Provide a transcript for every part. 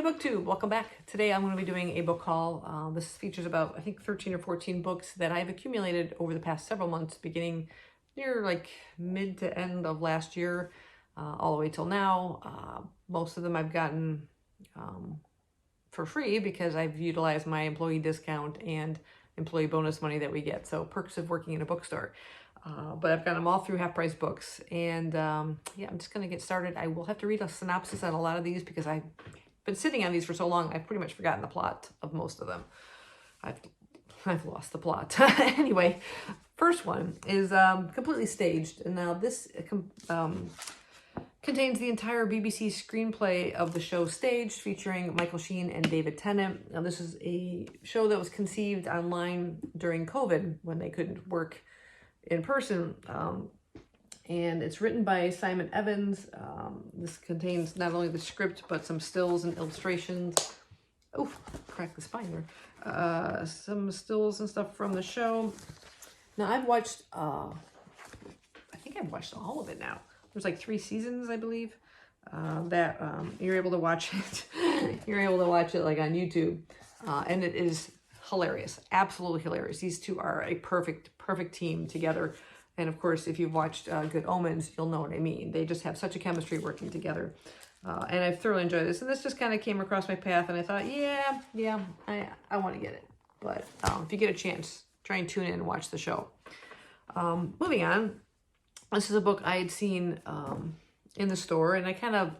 BookTube, welcome back. Today I'm going to be doing a book haul. This features about, I think, 13 or 14 books that I've accumulated over the past several months, beginning near like mid to end of last year, all the way till now. Most of them I've gotten for free because I've utilized my employee discount and employee bonus money that we get. So perks of working in a bookstore. But I've got them all through Half Price Books. And yeah, I'm just going to get started. I will have to read a synopsis on a lot of these because I've been sitting on these for so long, I've pretty much forgotten the plot of most of them. I've lost the plot. Anyway, first one is completely staged. And now this contains the entire BBC screenplay of the show Staged, featuring Michael Sheen and David Tennant. Now this is a show that was conceived online during COVID when they couldn't work in person. And it's written by Simon Evans. This contains not only the script, but some stills and illustrations. Oh, cracked the spine there. Some stills and stuff from the show. Now I've watched, I think I've watched all of it now. There's like 3 seasons, I believe, that you're able to watch it. You're able to watch it like on YouTube. And it is hilarious, absolutely hilarious. These two are a perfect team together. And of course, if you've watched Good Omens, you'll know what I mean. They just have such a chemistry working together. And I've thoroughly enjoyed this. And this just kind of came across my path and I thought, yeah, I want to get it. But if you get a chance, try and tune in and watch the show. Moving on, this is a book I had seen in the store and I kind of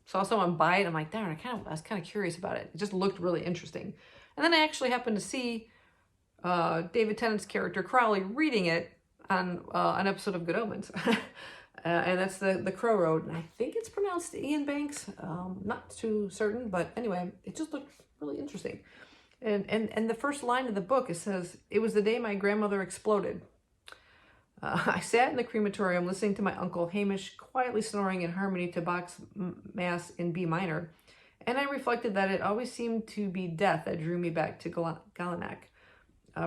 saw someone buy it. I'm like, darn, I was kind of curious about it. It just looked really interesting. And then I actually happened to see David Tennant's character Crowley reading it on an episode of Good Omens. And that's the Crow Road. And I think it's pronounced Ian Banks. Not too certain, but anyway, it just looked really interesting. And the first line of the book, it says, "It was the day my grandmother exploded. I sat in the crematorium listening to my uncle Hamish quietly snoring in harmony to Bach's Mass in B minor. And I reflected that it always seemed to be death that drew me back to Galanack.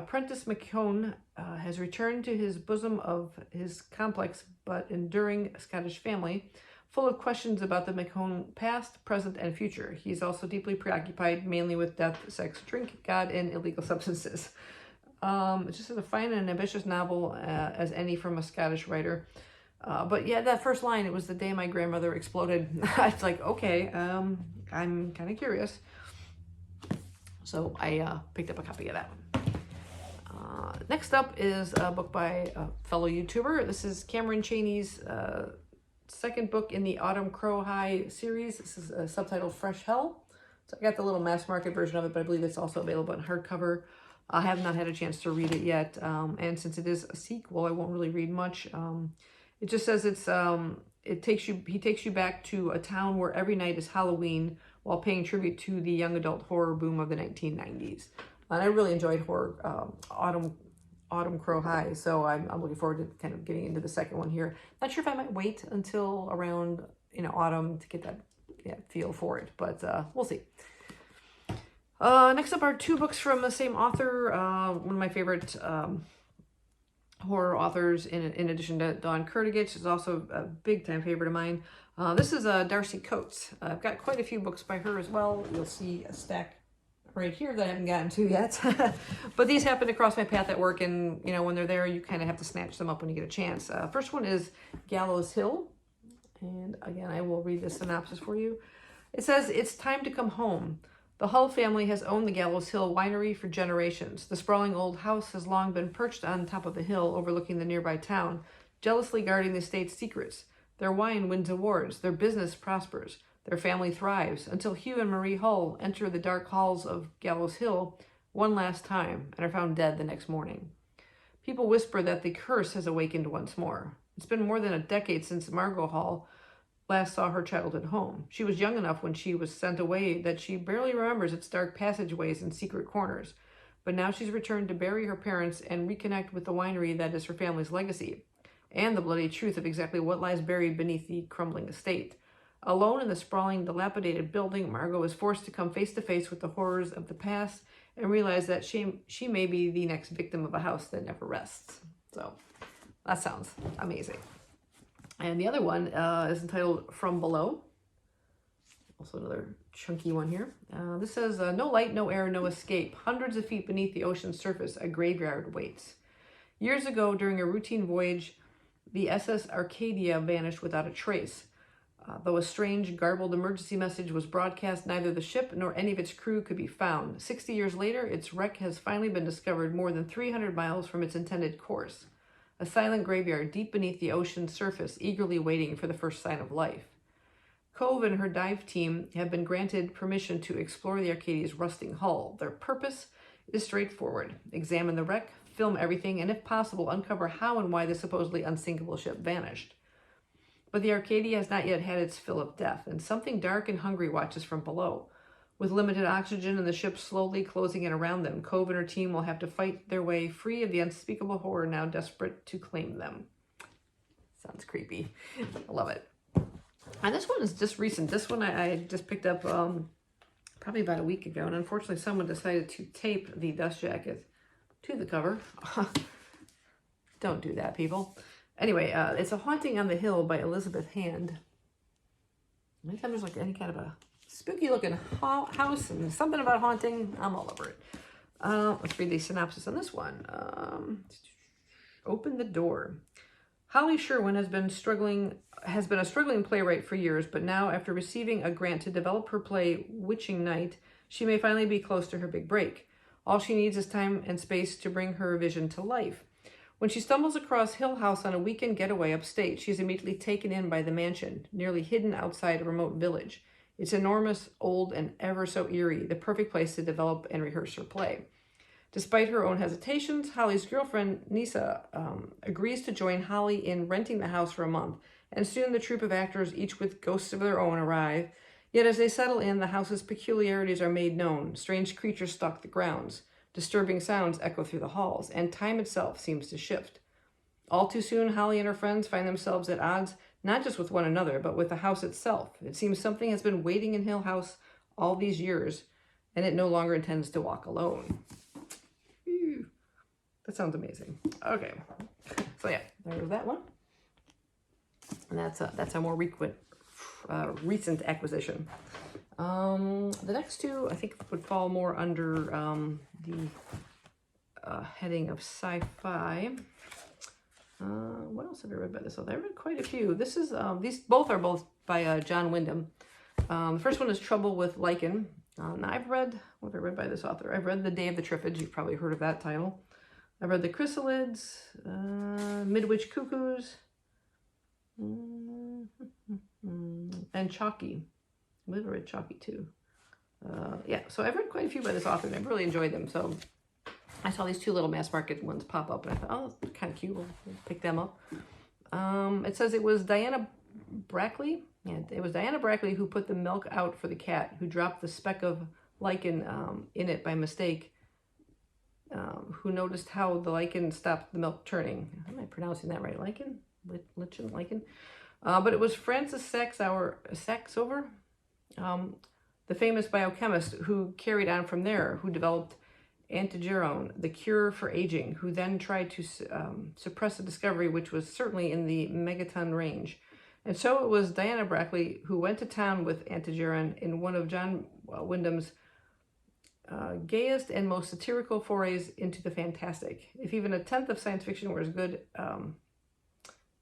Prentice McCone has returned to his bosom of his complex but enduring Scottish family, full of questions about the McCone past, present, and future. He's also deeply preoccupied, mainly with death, sex, drink, God, and illegal substances." It's just as fine and ambitious novel as any from a Scottish writer. But yeah, that first line, "It was the day my grandmother exploded." It's like, okay, I'm kind of curious. So I picked up a copy of that one. Next up is a book by a fellow YouTuber. This is Cameron Chaney's second book in the Autumn Crow High series. This is subtitled Fresh Hell. So I got the little mass market version of it, but I believe it's also available in hardcover. I have not had a chance to read it yet. And since it is a sequel, I won't really read much. It just says he takes you back to a town where every night is Halloween while paying tribute to the young adult horror boom of the 1990s. And I really enjoyed horror, Autumn Crow High, so I'm looking forward to kind of getting into the second one here. Not sure if I might wait until around autumn to get that feel for it, but we'll see. Next up are 2 books from the same author, one of my favorite horror authors in addition to Dawn Kurtagich, is also a big time favorite of mine. This is Darcy Coates. I've got quite a few books by her as well. You'll see a stack right here that I haven't gotten to yet. But these happen to cross my path at work, and when they're there, you kind of have to snatch them up when you get a chance. First one is Gallows Hill. And again, I will read the synopsis for you. It says, "It's time to come home. The Hull family has owned the Gallows Hill winery for generations. The sprawling old house has long been perched on top of the hill overlooking the nearby town, jealously guarding the estate's secrets. Their wine wins awards. Their business prospers. Their family thrives until Hugh and Marie Hull enter the dark halls of Gallows Hill one last time and are found dead the next morning. People whisper that the curse has awakened once more. It's been more than a decade since Margot Hull last saw her childhood home. She was young enough when she was sent away that she barely remembers its dark passageways and secret corners. But now she's returned to bury her parents and reconnect with the winery that is her family's legacy, and the bloody truth of exactly what lies buried beneath the crumbling estate. Alone in the sprawling, dilapidated building, Margot is forced to come face to face with the horrors of the past and realize that she may be the next victim of a house that never rests." So that sounds amazing. And the other one is entitled From Below. Also another chunky one here. This says, no light, no air, no escape. Hundreds of feet beneath the ocean's surface, a graveyard waits. Years ago, during a routine voyage, the SS Arcadia vanished without a trace. Though a strange, garbled emergency message was broadcast, neither the ship nor any of its crew could be found. 60 years later, its wreck has finally been discovered more than 300 miles from its intended course. A silent graveyard deep beneath the ocean's surface, eagerly waiting for the first sign of life. Cove and her dive team have been granted permission to explore the Arcadia's rusting hull. Their purpose is straightforward. Examine the wreck, film everything, and if possible, uncover how and why the supposedly unsinkable ship vanished. But the Arcadia has not yet had its fill of death, and something dark and hungry watches from below. With limited oxygen and the ship slowly closing in around them, Cove and her team will have to fight their way free of the unspeakable horror now desperate to claim them. Sounds creepy. I love it. And this one is just recent. This one I just picked up probably about a week ago, and unfortunately someone decided to tape the dust jacket to the cover. Don't do that, people. Anyway, it's A Haunting on the Hill by Elizabeth Hand. Anytime there's like any kind of a spooky looking house and something about haunting, I'm all over it. Let's read the synopsis on this one. Open the Door. Holly Sherwin has been a struggling playwright for years, but now, after receiving a grant to develop her play Witching Night, she may finally be close to her big break. All she needs is time and space to bring her vision to life. When she stumbles across Hill House on a weekend getaway upstate, she is immediately taken in by the mansion, nearly hidden outside a remote village. It's enormous, old, and ever so eerie, the perfect place to develop and rehearse her play. Despite her own hesitations, Holly's girlfriend, Nisa, agrees to join Holly in renting the house for a month, and soon the troupe of actors, each with ghosts of their own, arrive. Yet as they settle in, the house's peculiarities are made known. Strange creatures stalk the grounds. Disturbing sounds echo through the halls, and time itself seems to shift. All too soon, Holly and her friends find themselves at odds, not just with one another, but with the house itself. It seems something has been waiting in Hill House all these years, and it no longer intends to walk alone. Whew. That sounds amazing. Okay, so yeah, there's that one. And that's a more recent acquisition. The next two, I think, would fall more under the heading of sci-fi. What else have I read by this author? I read quite a few. This is these both are by John Wyndham. The first one is Trouble with Lichen. Now I've read, what have I read by this author? I've read The Day of the Triffids. You've probably heard of that title. I've read The Chrysalids, Midwich Cuckoos, and Chalky. I've read Chalky too. Yeah, so I've read quite a few by this author, and I've really enjoyed them. So I saw these two little mass market ones pop up, and I thought, oh, that's kind of cute. We'll pick them up. It says it was Diana Brackley. Yeah, it was Diana Brackley who put the milk out for the cat, who dropped the speck of lichen in it by mistake, who noticed how the lichen stopped the milk turning. Am I pronouncing that right? Lichen? Lichen? But it was Francis Saxover, the famous biochemist, who carried on from there, who developed antigerone, the cure for aging, who then tried to suppress a discovery which was certainly in the megaton range. And so it was Diana Brackley who went to town with antigerone in one of John Wyndham's gayest and most satirical forays into the fantastic. If even a tenth of science fiction were as good,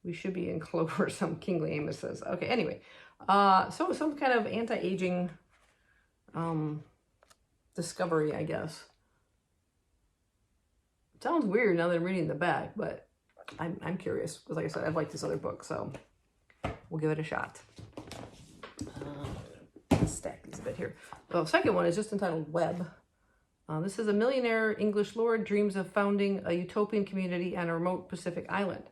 we should be in clover, some Kingsley Amis says. Okay, anyway. So some kind of anti-aging discovery, I guess. It sounds weird now that I'm reading the back, but I'm curious. Because like I said, I've liked this other book, so we'll give it a shot. Let's stack these a bit here. The second one is just entitled Web. This is a millionaire English lord dreams of founding a utopian community on a remote Pacific island.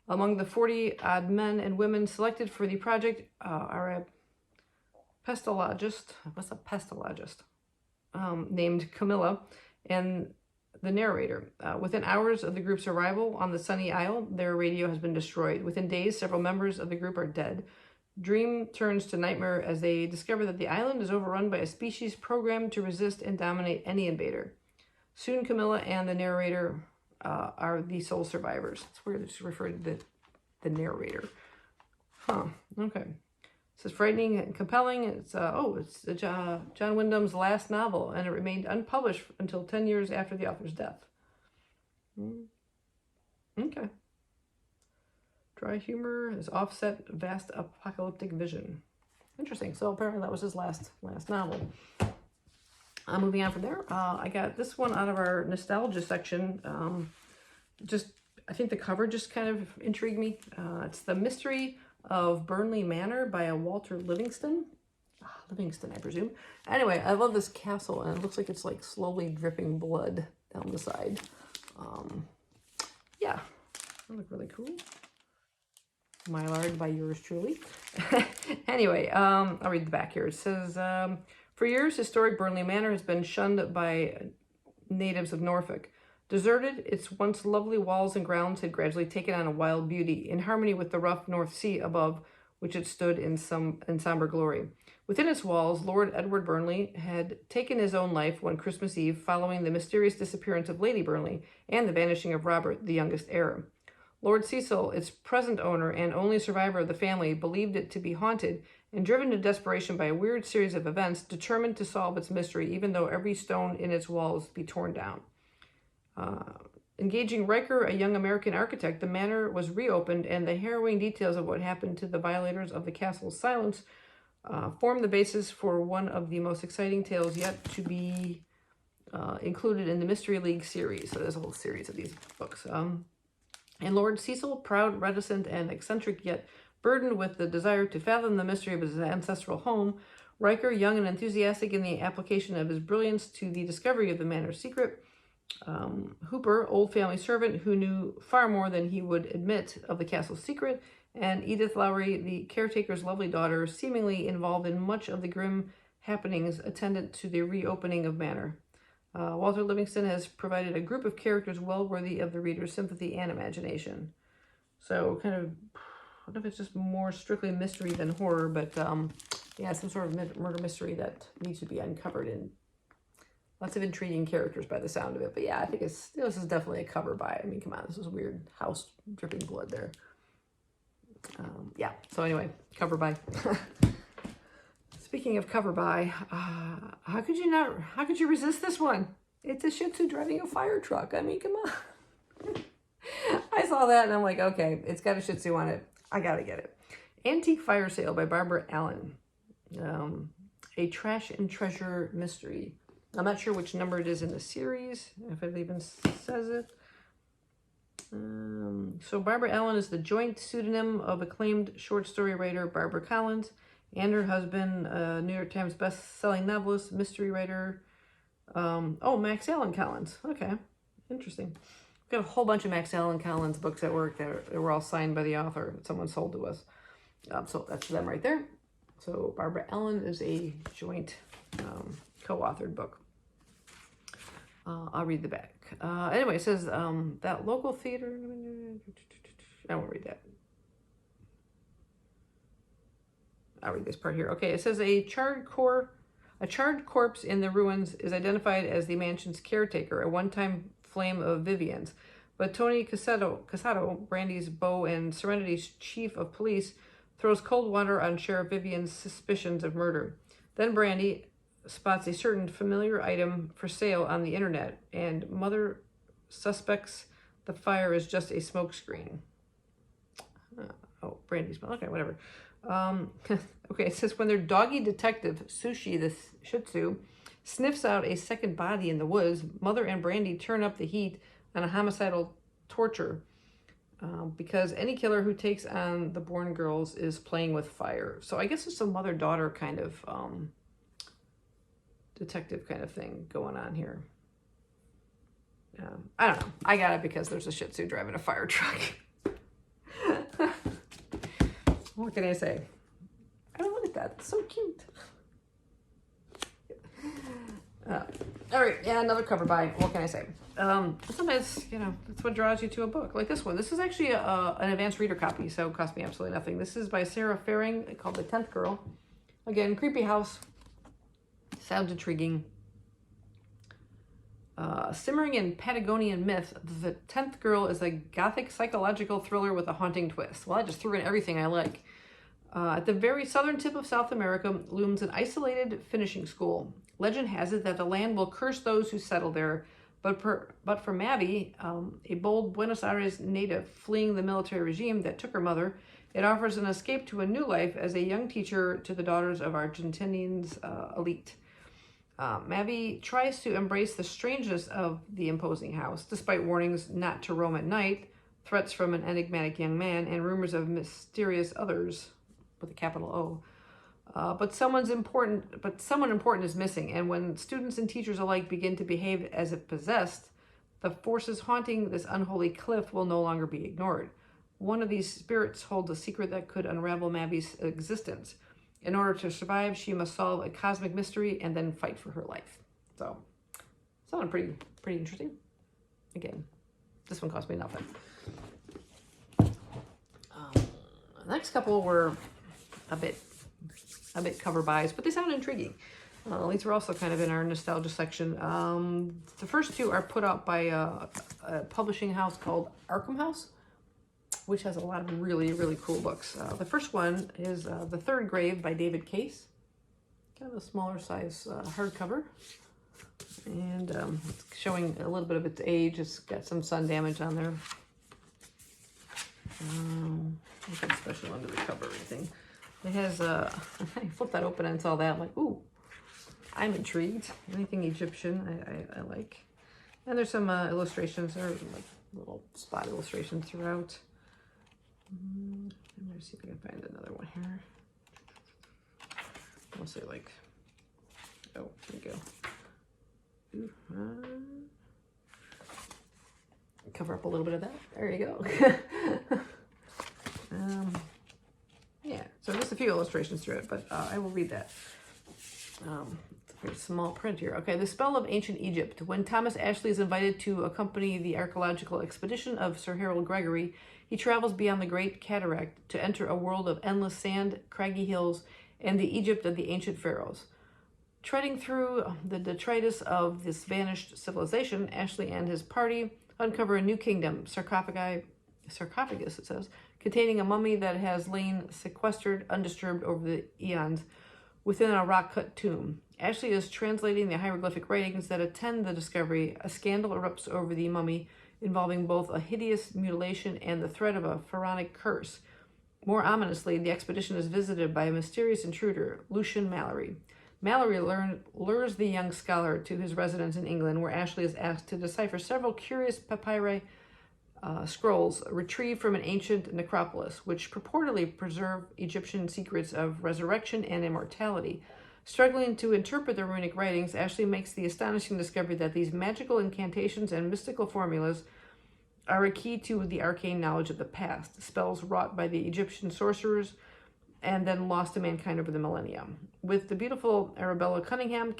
Among the 40-odd men and women selected for the project are a pestalogist, named Camilla, and the narrator. Within hours of the group's arrival on the sunny isle, their radio has been destroyed. Within days, several members of the group are dead. Dream turns to nightmare as they discover that the island is overrun by a species programmed to resist and dominate any invader. Soon, Camilla and the narrator are the sole survivors. That's where it's referred to the narrator. Huh, okay. says frightening and compelling. It's John Wyndham's last novel, and it remained unpublished until 10 years after the author's death. Okay. Dry humor is offset vast apocalyptic vision. Interesting. So apparently that was his last novel. Moving on from there, I got this one out of our nostalgia section. I think the cover just kind of intrigued me. It's The Mystery of Burnley Manor by a Walter Livingston. Livingston, I presume. Anyway, I love this castle, and it looks like it's like slowly dripping blood down the side. Yeah, that look really cool. Mylard by yours truly. Anyway, I'll read the back here. It says, for years, historic Burnley Manor has been shunned by natives of Norfolk. Deserted, its once lovely walls and grounds had gradually taken on a wild beauty, in harmony with the rough North Sea above which it stood in somber glory. Within its walls, Lord Edward Burnley had taken his own life one Christmas Eve following the mysterious disappearance of Lady Burnley and the vanishing of Robert, the youngest heir. Lord Cecil, its present owner and only survivor of the family, believed it to be haunted, and driven to desperation by a weird series of events, determined to solve its mystery, even though every stone in its walls be torn down. Engaging Riker, a young American architect, the manor was reopened, and the harrowing details of what happened to the violators of the castle's silence formed the basis for one of the most exciting tales yet to be included in the Mystery League series. So there's a whole series of these books. And Lord Cecil, proud, reticent, and eccentric, yet burdened with the desire to fathom the mystery of his ancestral home, Riker, young and enthusiastic in the application of his brilliance to the discovery of the manor's secret, Hooper, old family servant who knew far more than he would admit of the castle's secret, and Edith Lowry, the caretaker's lovely daughter, seemingly involved in much of the grim happenings attendant to the reopening of Manor. Walter Livingston has provided a group of characters well worthy of the reader's sympathy and imagination. So kind of, I don't know if it's just more strictly mystery than horror, but yeah, some sort of murder mystery that needs to be uncovered, and lots of intriguing characters by the sound of it. But yeah, I think this is definitely a cover by. I mean, come on, this is a weird house dripping blood there. Yeah, so anyway, cover by. Speaking of cover by, how could you resist this one? It's a Shih Tzu driving a fire truck. I mean, come on. I saw that and I'm like, okay, it's got a Shih Tzu on it. I gotta get it. Antique Fire Sale by Barbara Allen. A trash and treasure mystery. I'm not sure which number it is in the series, if it even says it. So Barbara Allen is the joint pseudonym of acclaimed short story writer Barbara Collins and her husband, New York Times best-selling novelist, mystery writer, Max Allan Collins. Okay, interesting. We've got a whole bunch of Max Allan Collins books at work that were all signed by the author that someone sold to us. So that's them right there. So Barbara Allen is a joint co-authored book. I'll read the back. Anyway, it says that local theater. I won't read that. I'll read this part here. Okay, it says a charred corpse in the ruins is identified as the mansion's caretaker, a one-time flame of Vivian's. But Tony Casado, Brandy's beau and Serenity's chief of police, throws cold water on Sheriff Vivian's suspicions of murder. Then Brandy spots a certain familiar item for sale on the internet, and Mother suspects the fire is just a smokescreen. Brandy's, okay, whatever. Okay, it says when their doggy detective, Sushi, the Shih Tzu, sniffs out a second body in the woods, Mother and Brandy turn up the heat on a homicidal torture because any killer who takes on the born girls is playing with fire. So I guess it's a mother-daughter kind of detective kind of thing going on here. I don't know. I got it because there's a Shih Tzu driving a fire truck. What can I say? I don't look at that. It's so cute. All right. Yeah, another cover by. What can I say? Sometimes, that's what draws you to a book like this one. This is actually an advanced reader copy, so it cost me absolutely nothing. This is by Sarah Faring, called The 10th Girl. Again, creepy house. Sounds intriguing. Simmering in Patagonian myth, The 10th Girl is a gothic psychological thriller with a haunting twist. Well, I just threw in everything I like. At the very southern tip of South America looms an isolated finishing school. Legend has it that the land will curse those who settle there, but for Mavi, a bold Buenos Aires native fleeing the military regime that took her mother, it offers an escape to a new life as a young teacher to the daughters of Argentinian's elite. Mavi tries to embrace the strangeness of the imposing house, despite warnings not to roam at night, threats from an enigmatic young man, and rumors of mysterious others, with a capital O. But someone important is missing, and when students and teachers alike begin to behave as if possessed, the forces haunting this unholy cliff will no longer be ignored. One of these spirits holds a secret that could unravel Mavi's existence. In order to survive, she must solve a cosmic mystery and then fight for her life. So, sounded pretty interesting. Again, this one cost me nothing. The next couple were a bit cover buys, but they sound intriguing. These were also kind of in our nostalgia section. The first two are put out by a publishing house called Arkham House, which has a lot of really, really cool books. The first one is The Third Grave by David Case. Kind of a smaller size hardcover. And it's showing a little bit of its age. It's got some sun damage on there. Nothing special under the cover or anything. It has, I flipped that open and saw that. I'm like, ooh, I'm intrigued. Anything Egyptian, I like. And there's some illustrations. There are like little spot illustrations throughout. I'm going to see if I can find another one here. Mostly like, oh, here we go. Cover up a little bit of that. There you go. Yeah, so just a few illustrations through it, but I will read that. It's a very small print here. Okay, The Spell of Ancient Egypt. When Thomas Ashley is invited to accompany the archaeological expedition of Sir Harold Gregory, he travels beyond the Great Cataract to enter a world of endless sand, craggy hills, and the Egypt of the ancient pharaohs. Treading through the detritus of this vanished civilization, Ashley and his party uncover a new kingdom, sarcophagus, it says, containing a mummy that has lain sequestered, undisturbed over the eons within a rock-cut tomb. Ashley is translating the hieroglyphic writings that attend the discovery. A scandal erupts over the mummy, involving both a hideous mutilation and the threat of a pharaonic curse. More ominously, the expedition is visited by a mysterious intruder, Lucian Mallory. Mallory lures the young scholar to his residence in England, where Ashley is asked to decipher several curious papyri scrolls retrieved from an ancient necropolis, which purportedly preserve Egyptian secrets of resurrection and immortality. Struggling to interpret the runic writings, Ashley makes the astonishing discovery that these magical incantations and mystical formulas are a key to the arcane knowledge of the past, spells wrought by the Egyptian sorcerers and then lost to mankind over the millennia. With the beautiful Arabella Cunningham,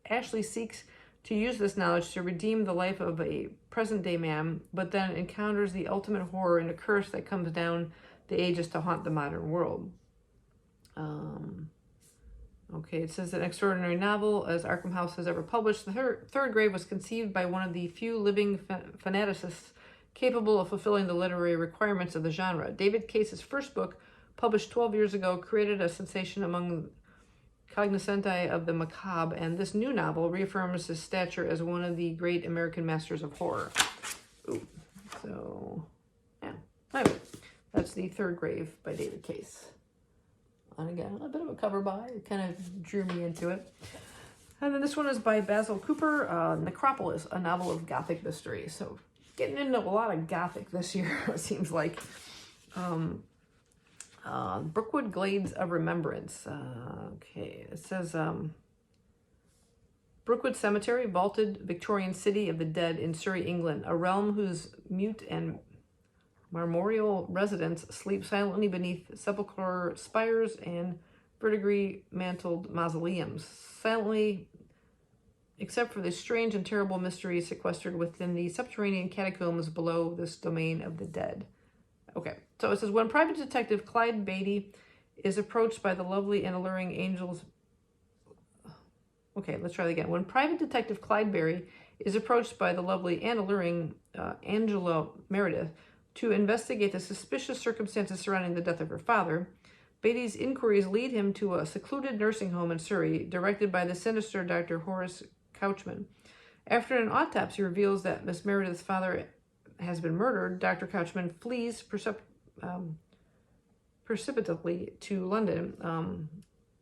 Ashley seeks to use this knowledge to redeem the life of a present-day man, but then encounters the ultimate horror and a curse that comes down the ages to haunt the modern world. Okay, it says an extraordinary novel as Arkham House has ever published. The Third Grave was conceived by one of the few living fanaticists capable of fulfilling the literary requirements of the genre. David Case's first book, published 12 years ago, created a sensation among cognoscenti of the macabre, and this new novel reaffirms his stature as one of the great American masters of horror. Ooh. So, yeah. Anyway, that's The Third Grave by David Case. And again, a bit of a cover by. It kind of drew me into it. And then this one is by Basil Cooper, Necropolis, a novel of Gothic mystery. So getting into a lot of Gothic this year, it seems like. Brookwood Glades of Remembrance. Okay, it says Brookwood Cemetery, vaulted Victorian city of the dead in Surrey, England, a realm whose mute and marmoreal residents sleep silently beneath sepulchral spires and verdigris-mantled mausoleums, silently, except for the strange and terrible mysteries sequestered within the subterranean catacombs below this domain of the dead. Okay, so it says, when private detective Clyde Beatty is approached by the lovely and alluring angels... Okay, let's try that again. When private detective Clyde Barry is approached by the lovely and alluring Angela Meredith to investigate the suspicious circumstances surrounding the death of her father, Beatty's inquiries lead him to a secluded nursing home in Surrey, directed by the sinister Dr. Horace Couchman. After an autopsy reveals that Miss Meredith's father has been murdered, Dr. Couchman flees precipitately to London,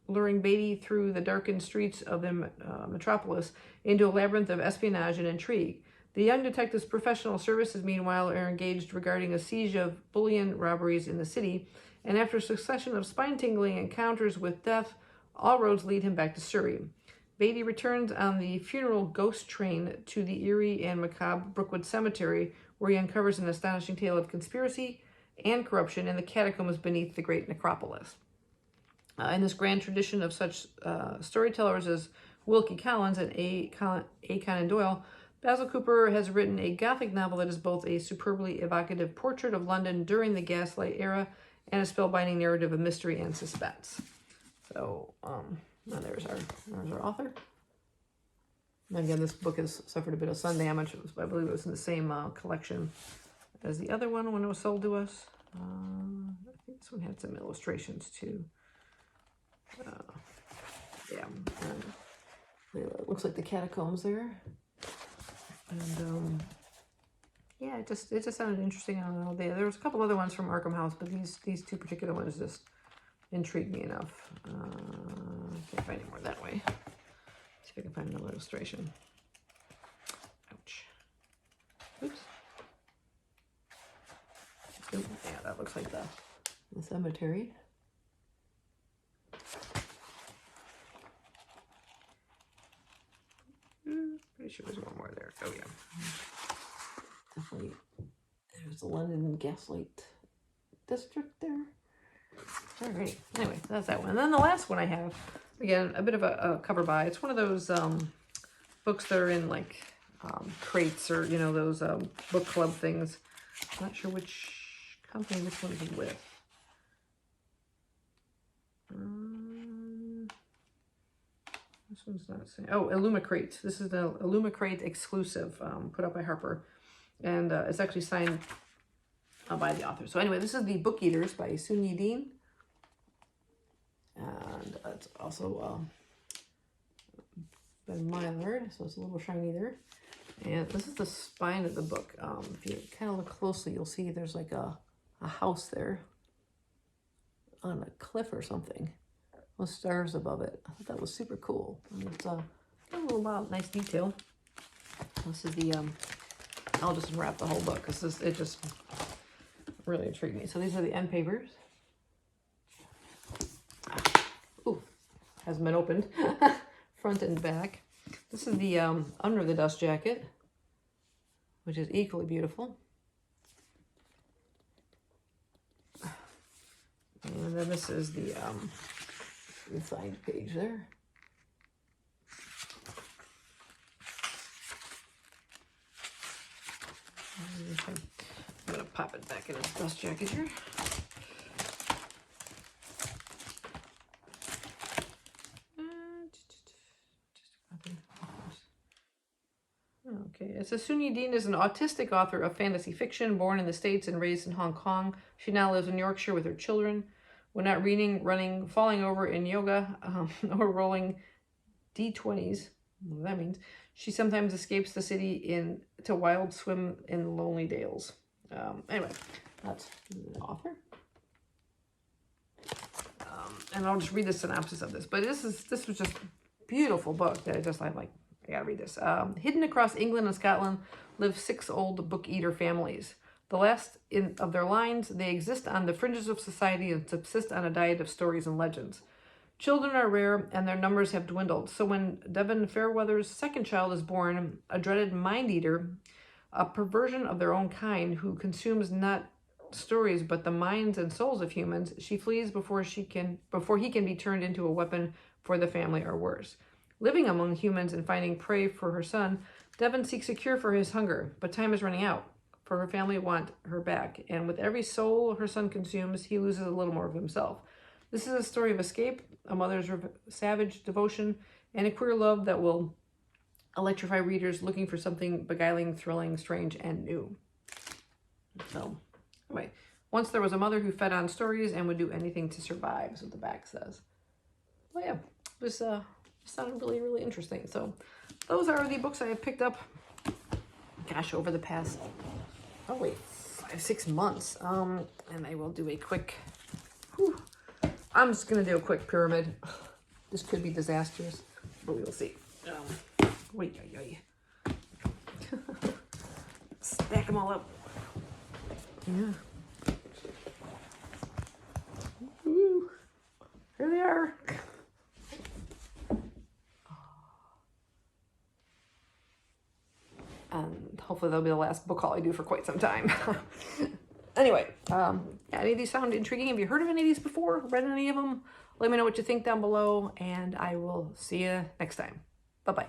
luring Beatty through the darkened streets of the metropolis into a labyrinth of espionage and intrigue. The young detective's professional services, meanwhile, are engaged regarding a siege of bullion robberies in the city, and after a succession of spine-tingling encounters with death, all roads lead him back to Surrey. Beatty returns on the funeral ghost train to the eerie and macabre Brookwood Cemetery, where he uncovers an astonishing tale of conspiracy and corruption in the catacombs beneath the great necropolis. In this grand tradition of such storytellers as Wilkie Collins and A. Conan Doyle, Basil Cooper has written a Gothic novel that is both a superbly evocative portrait of London during the Gaslight era and a spellbinding narrative of mystery and suspense. So, now there's our author. And again, this book has suffered a bit of sun damage. I believe it was in the same collection as the other one when it was sold to us. I think this one had some illustrations too. Yeah, it looks like the catacombs there. And yeah, it just sounded interesting. I don't know. There was a couple other ones from Arkham House, but these two particular ones just intrigued me enough. Can't find any more that way. See if I can find another illustration. Ouch. Oops. Ooh, yeah, that looks like the cemetery. Pretty sure there's one more there. Oh yeah. Definitely. There's the London Gaslight District there. Alright. Anyway, that's that one. And then the last one I have, again, a bit of a cover by. It's one of those books that are in like crates or, you know, those book club things. I'm not sure which company this one is with. This one's not saying. Oh, Illumicrate. This is the Illumicrate exclusive put up by Harper. And it's actually signed by the author. So anyway, this is The Book Eaters by Sunyi Dean. And it's also Ben Manor, so it's a little shiny there. And this is the spine of the book. If you kind of look closely, you'll see there's like a house there on a cliff or something with stars above it. I thought that was super cool. And it's got a little nice detail. This is the, I'll just unwrap the whole book because it just really intrigued me. So these are the end papers. Ooh, hasn't been opened. Front and back. This is the Under the Dust jacket, which is equally beautiful. And then this is the signed page there. I'm going to pop it back in its dust jacket here. Okay, it says Sunyi Dean is an autistic author of fantasy fiction, born in the States and raised in Hong Kong. She now lives in Yorkshire with her children. When not reading, running, falling over in yoga, or rolling D20s, what that means, she sometimes escapes the city to wild swim in lonely dales. Anyway, that's the author. And I'll just read the synopsis of this. But this was just a beautiful book that I'm like, I gotta read this. Hidden across England and Scotland live 6 old book eater families. The last of their lines, they exist on the fringes of society and subsist on a diet of stories and legends. Children are rare and their numbers have dwindled. So when Devon Fairweather's second child is born, a dreaded mind-eater, a perversion of their own kind who consumes not stories but the minds and souls of humans, she flees before he can be turned into a weapon for the family or worse. Living among humans and finding prey for her son, Devon seeks a cure for his hunger, but time is running out. For her family want her back, and with every soul her son consumes, he loses a little more of himself. This is a story of escape, a mother's savage devotion, and a queer love that will electrify readers looking for something beguiling, thrilling, strange, and new. So, anyway, Once there was a mother who fed on stories and would do anything to survive, is what the back says. Well, yeah, this sounded really, really interesting. So those are the books I have picked up, gosh, over the past, 5-6 months. And I will do a quick, I'm just going to do a quick pyramid. This could be disastrous, but we will see. Stack them all up. Yeah. Woo. Here they are. And hopefully that'll be the last book haul I do for quite some time. Anyway, any of these sound intriguing? Have you heard of any of these before? Read any of them? Let me know what you think down below, and I will see you next time. Bye-bye.